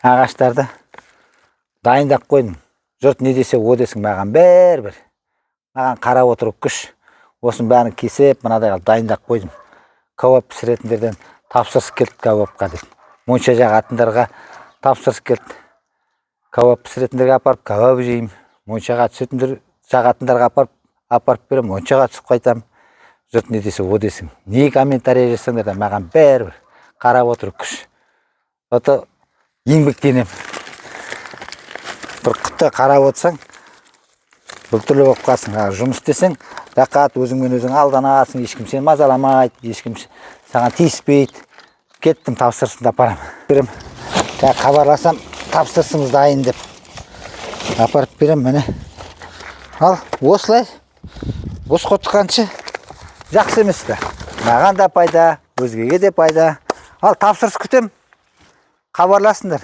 ағаштарды дайындап қойдым. Жұрт не десе о десің, маған бәрібір. Маған қарап отыру күш. Осының бәрін кесеп, мынадай қылып дайындап қойдым. Кәуап пісіретіндерден тапсырыс келді кәуапқа деп. Монша жағатындарға тапсырыс келді. Кәуап пісіретіндерге апарып кәуап жеймін. Моншаға түсетіндер жағатындарға апарып берем, моншаға түсіп қайтам. Жұрт не десе о десің. Не комментарий жасаңдар да маған бәрібір. Қарап отыру күш. Оты еңбектенем. Бір құтты қарап отырсаң, бұл түрлі болып қалсың. Жұмыс істесең, рақат өзіңмен өзің алданасың, ешкім сені мазаламайды, ешкім саған тиіспейді. Кеттім, тапсырысымды апарам. Берем. Хабарласам, тапсырысымыз дайын деп. Апарып берем, міне. Ал, осылай. Бос қотқаншы жақсы емес пе? Маған да пайда, өзгеге де пайда. Ал, тапсырыс күтем. Хабарласыңдар.